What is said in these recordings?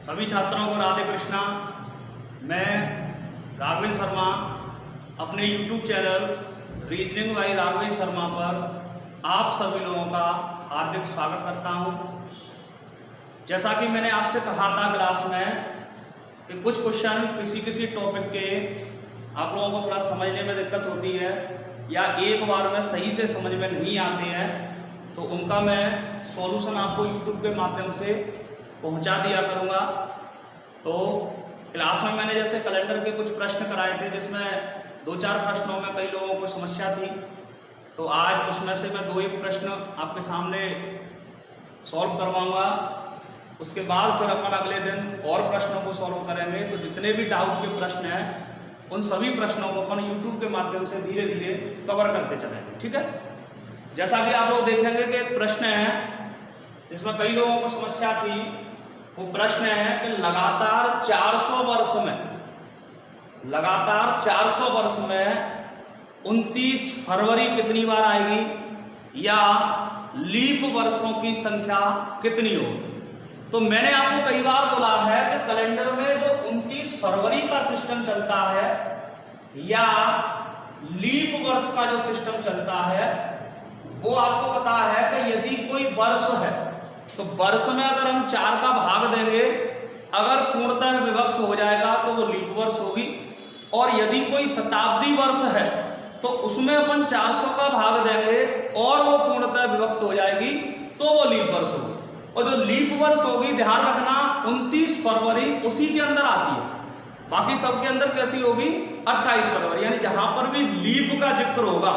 सभी छात्रों को राधे कृष्णा। मैं राघवेंद्र शर्मा अपने YouTube channel reasoning by Raghavendra Sharma पर आप सभी लोगों का हार्दिक स्वागत करता हूं। जैसा कि मैंने आपसे कहा था क्लास में कि कुछ क्वेश्चन किसी टॉपिक के आप लोगों को थोड़ा समझने में दिक्कत होती है या एक बार में सही से समझ में नहीं आते हैं, तो उनका मैं सॉल्यूशन आपको YouTube के माध्यम से पहुंचा दिया करूंगा। तो क्लास में मैंने जैसे कैलेंडर के कुछ प्रश्न कराए थे, जिसमें 2-4 प्रश्नों में कई लोगों को समस्या थी, तो आज उसमें से मैं 2-1 प्रश्न आपके सामने सॉल्व करवाऊंगा। उसके बाद फिर अपन अगले दिन और प्रश्नों को सॉल्व करेंगे। तो जितने भी डाउट के प्रश्न हैं उन सभी प्रश्नों को अपन YouTube के माध्यम से धीरे धीरे कवर करते चलेंगे, ठीक है। जैसा कि आप लोग देखेंगे कि एक प्रश्न है जिसमें कई लोगों को समस्या थी। वो प्रश्न है कि लगातार 400 वर्ष में 29 फरवरी कितनी बार आएगी या लीप वर्षों की संख्या कितनी होगी। तो मैंने आपको कई बार बोला है कि कैलेंडर में जो 29 फरवरी का सिस्टम चलता है या लीप वर्ष का जो सिस्टम चलता है, वो आपको पता है कि यदि कोई वर्ष है तो वर्ष में अगर हम 4 का भाग देंगे, अगर पूर्णतः विभक्त हो जाएगा तो वो लीप वर्ष होगी। और यदि कोई शताब्दी वर्ष है तो उसमें अपन 400 का भाग देंगे और वो पूर्णतः विभक्त हो जाएगी तो वो लीप वर्ष होगी। और जो लीप वर्ष होगी, ध्यान रखना, 29 फरवरी उसी के अंदर आती है। बाकी सबके अंदर कैसी होगी, 28 फरवरी। यानी जहां पर भी लीप का जिक्र होगा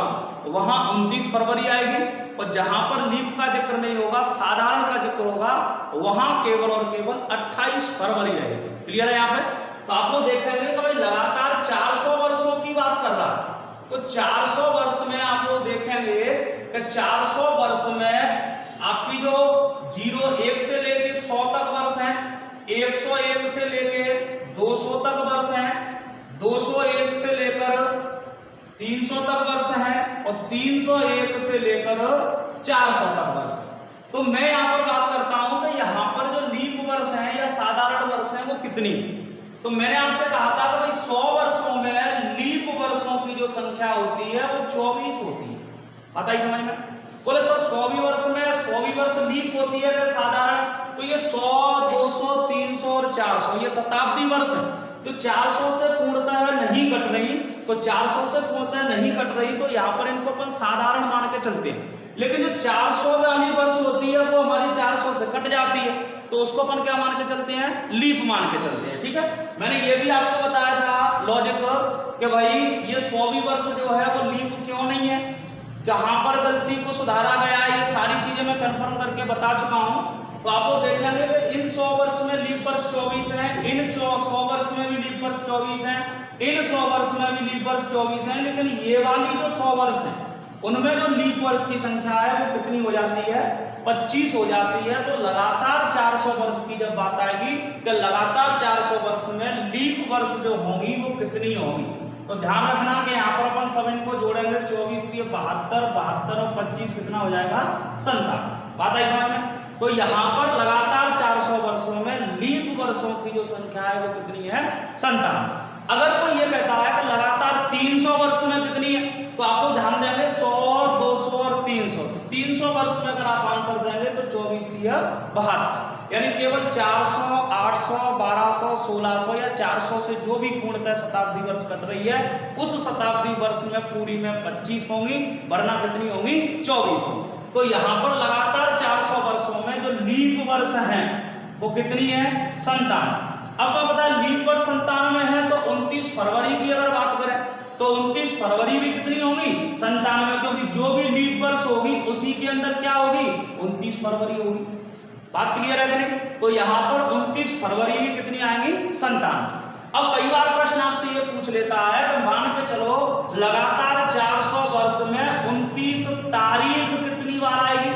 वहां 29 फरवरी आएगी, और जहां पर लीप का जिक्र नहीं होगा, साधारण का जिक्र होगा, वहां केवल और केवल 28 फरवरी रहेगी। क्लियर है यहाँ पे। तो आप लोग देखेंगे कि भाई लगातार 400 वर्षों की बात कर रहा है, तो 400 वर्ष में आप लोग देखेंगे कि 400 वर्ष में आपकी जो 1 से लेके 100 तक वर्ष है, 101 से लेके 200 तक वर्ष है, 201 से लेकर 300 तक वर्ष है, और 301 से लेकर 400 तक वर्ष है। तो मैं यहाँ पर बात करता हूं कि यहाँ पर जो लीप वर्ष है या साधारण वर्ष है वो कितनी। तो मैंने आपसे कहा था कि भाई 100 वर्षों में लीप वर्षों की जो संख्या होती है वो 24 होती है। आता ही समझ में। बोले सर 100वीं वर्ष में 100वीं वर्ष लीप होती है क्या साधारण? तो ये 100, 200, 300 और 400 ये शताब्दी वर्ष है। तो 400 से पूर्णतः नहीं कट रही, तो 400 से पूर्णतः नहीं कट रही, तो यहाँ पर इनको अपन साधारण मान के चलते हैं। लेकिन जो 400 वाली वर्ष होती है वो हमारी 400 से कट जाती है, तो उसको अपन क्या मान के चलते हैं, लीप मान के चलते हैं, ठीक है। मैंने ये भी आपको बताया था लॉजिक कि भाई ये 100वीं वर्ष जो है वो लीप क्यों नहीं है, जहां पर गलती को सुधारा गया है, ये सारी चीजें मैं कंफर्म करके बता चुका हूं। तो आप लोग देखेंगे कि इन 100 वर्ष में लीप वर्ष 24 है, इन 100 वर्ष में भी लीप वर्ष 24 है, इन 100 वर्ष में भी लीप वर्ष 24 है। लेकिन ये वाली जो 100 वर्ष है उनमें जो लीप वर्ष की संख्या है वो कितनी हो जाती है, 25 हो जाती है। तो लगातार 400 वर्ष की जब बात आएगी कि लगातार 400 वर्ष में लीप वर्ष जो होंगी वो कितनी होंगी, तो ध्यान रखना कि यहाँ पर अपन सब इनको जोड़ेंगे, 24 की 72, 72 और 25 कितना हो जाएगा, 57। बात आई समझ में। तो यहाँ पर लगातार 400 वर्षों में लीप वर्षों की जो संख्या है वो कितनी है, 57। अगर कोई ये कहता है कि लगातार 300 वर्ष में कितनी है, तो आपको ध्यान देंगे 100, 200 और 300। 300 वर्ष में अगर आप आंसर देंगे तो 24 या 72, यानी केवल 400, 800, 1200, 1600 या 400 से जो भी पूर्णतः शताब्दी वर्ष कट रही है, उस शताब्दी वर्ष में पूरी में 25 होंगी, वरना कितनी होंगी, 24 होंगी। तो यहाँ पर लगातार 400 वर्षों में जो लीप वर्ष हैं वो कितनी है, 57। अब तो पता है लीप वर्ष 57 में है, तो 29 फरवरी की अगर बात करें तो 29 फरवरी भी कितनी होगी, 97, क्योंकि जो भी लीप वर्ष होगी उसी के अंदर क्या होगी, 29 फरवरी होगी। बात क्लियर है कि नहीं। तो यहाँ पर 29 फरवरी भी कितनी आएंगी, 57। अब कई बार प्रश्न आपसे ये पूछ लेता है तो मान के चलो लगातार 400 वर्ष में 29 तारीख कितनी बार आएगी,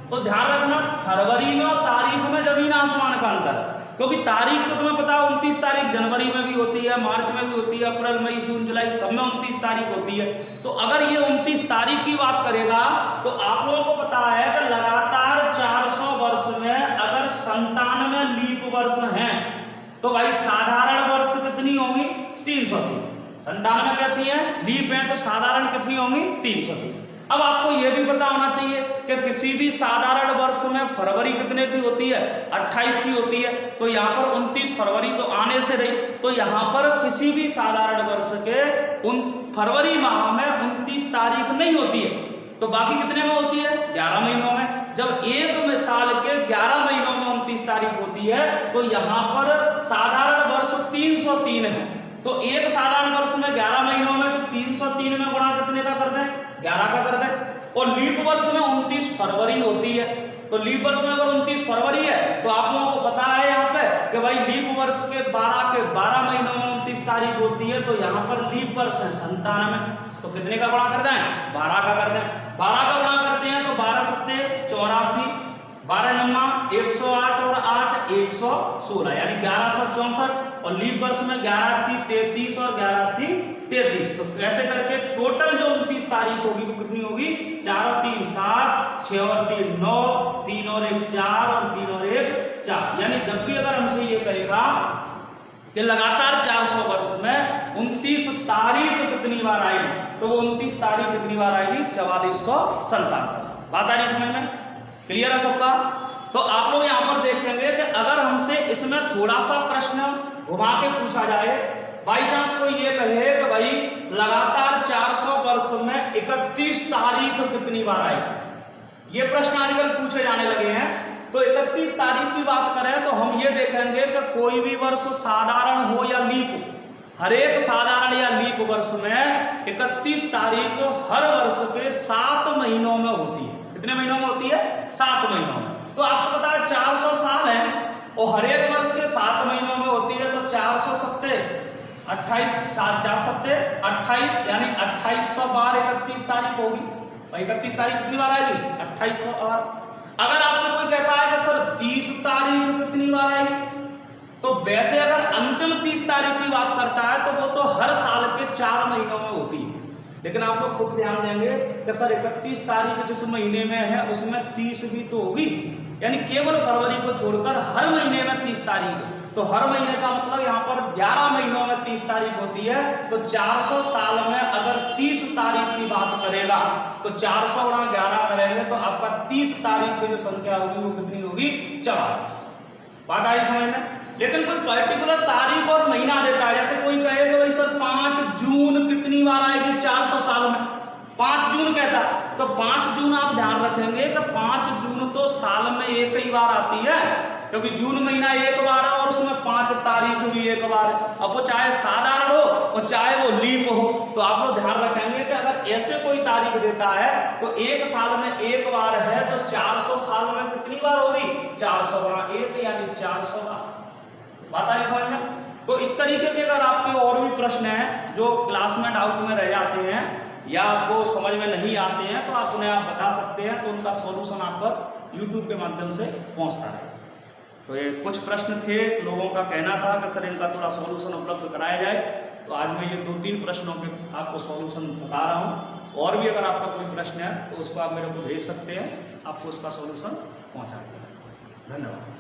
तो ध्यान रखना फरवरी में और तारीख में जमीन आसमान का अंतर, क्योंकि तारीख तो तुम्हें पता है 29 तारीख जनवरी में भी होती है, मार्च में भी होती है, अप्रैल, मई, जून, जुलाई सब में 29 तारीख होती है। तो अगर ये 29 तारीख की बात करेगा तो आप लोगों को पता है कि लगातार 400 वर्ष में अगर 97 लीप वर्ष हैं तो भाई साधारण वर्ष कितनी होंगी? 303। 97 कैसी है? लीप है, तो साधारण कितनी होंगी? 303। अब आपको यह भी पता होना चाहिए कि किसी भी साधारण वर्ष में फरवरी कितने की होती है? 28 की होती है। तो यहाँ पर 29 फरवरी तो आने से रही, तो यहाँ पर किसी भी साधारण वर्ष के फरवरी माह में 29 तारीख नहीं होती है, तो बाकी कितने में होती है? 11 महीनों में। जब एक साल के 11 महीनों में 29 तारीख होती है, तो यहाँ पर साधारण वर्ष 303 है। तो एक साधारण वर्ष में 11 महीनों में 303 में गुणा कितने का कर दें? 11 का कर दें। और लीप वर्ष में 29 फरवरी होती है, तो लीप वर्ष में अगर 29 फरवरी है तो आप लोगों को पता है यहाँ पे कि भाई लीप वर्ष के 12 महीनों में 29 तारीख होती है, तो यहाँ पर लीप वर्ष है 97। तो कितने का गुणा कर दें? 12 का कर दें। 12 का गुणा करते हैं तो 12 सत्ते 84, 12 नम्मा 108 और 8 116, यानी 1164। और लीप वर्ष में 11 थी 33 और 11 थी 33। तो ऐसे करके टोटल जो 29 तारीख होगी वो कितनी होगी? 4 और 3 7, 6 और 3 9, 3 और 1 4 और 3 और 1 4। यानी जब भी अगर हमसे ये कहेगा कि लगातार 400 वर्ष में 29 तारीख कितनी बार आएगी, तो वो 29 तारीख कितनी बार आएगी? 4457। बात आ रही समझ में? क्लियर है सबका? तो आप लोग यहाँ पर देखेंगे कि अगर हमसे इसमें थोड़ा सा प्रश्न घुमा के पूछा जाए, बाई चांस कोई ये कहे कि भाई लगातार 400 वर्ष में 31 तारीख कितनी बार आएगी, ये प्रश्न आजकल पूछे जाने लगे हैं। तो 31 तारीख की बात करें तो हम ये देखेंगे कि कोई भी वर्ष साधारण हो या लीप हो, हर एक साधारण या लीप वर्ष में 31 तारीख हर वर्ष के 7 महीनों में होती है। कितने महीनों में होती है? 7 महीनों में। तो आपको पता है 400 साल है और हर एक वर्ष के 7 महीनों में होती है, तो 400 सत्ते 28 7 4 सत्ते 28, यानी 2800 बार 31 तारीख होगी। 31 तारीख कितनी बार आएगी? 2800 बार। अगर आपसे कोई कहता है कि सर 30 तारीख कितनी बार आएगी, तो वैसे अगर अंतिम 30 तारीख की बात करता है तो वो तो हर साल के 4 महीनों में होती है। लेकिन आप लोग खुद ध्यान देंगे कि सर 31 तारीख जिस महीने में है उसमें 30 भी तो होगी, यानी केवल फरवरी को छोड़कर हर महीने में 30 तारीख। तो हर महीने का मतलब यहाँ पर 11 महीनों में 30 तारीख होती है। तो 400 साल में अगर 30 तारीख की बात करेगा तो 400 गुणा 11 करेंगे तो आपका 30 तारीख की जो संख्या होगी वो कितनी होगी? 44। बात आई समझ में? लेकिन कोई पर्टिकुलर तारीख और महीना देता है, जैसे कोई कहेगा भाई सर 5 जून कितनी बार आएगी 400 साल में? 5 जून कहता, तो 5 जून आप ध्यान रखेंगे कि 5 जून तो साल में एक ही बार आती है, क्योंकि जून महीना एक बार है और उसमें 5 तारीख भी एक बार है। अब वो चाहे साधारण हो और चाहे वो लीप हो। तो आप लोग ध्यान रखेंगे कि अगर ऐसे कोई तारीख देता है तो एक साल में एक बार है, तो 400 साल में कितनी बार होगी? 400 गुणा 1 यानी 400 बार। बात आ रही समझ में? तो इस तरीके के अगर आपके और भी प्रश्न हैं जो क्लास में डाउट में रह जाते हैं या आपको समझ में नहीं आते हैं, तो आप उन्हें आप बता सकते हैं, तो उनका सॉल्यूशन आप पर यूट्यूब के माध्यम से पहुंचता है। तो ये कुछ प्रश्न थे, लोगों का कहना था कि सर इनका थोड़ा सॉल्यूशन उपलब्ध कराया जाए, तो आज मैं ये 2-3 प्रश्नों के आपको सॉल्यूशन बता रहा हूँ। और भी अगर आपका कोई प्रश्न है तो उसको आप मेरे को भेज सकते हैं, आपको उसका सॉल्यूशन पहुँचा देंगे। धन्यवाद।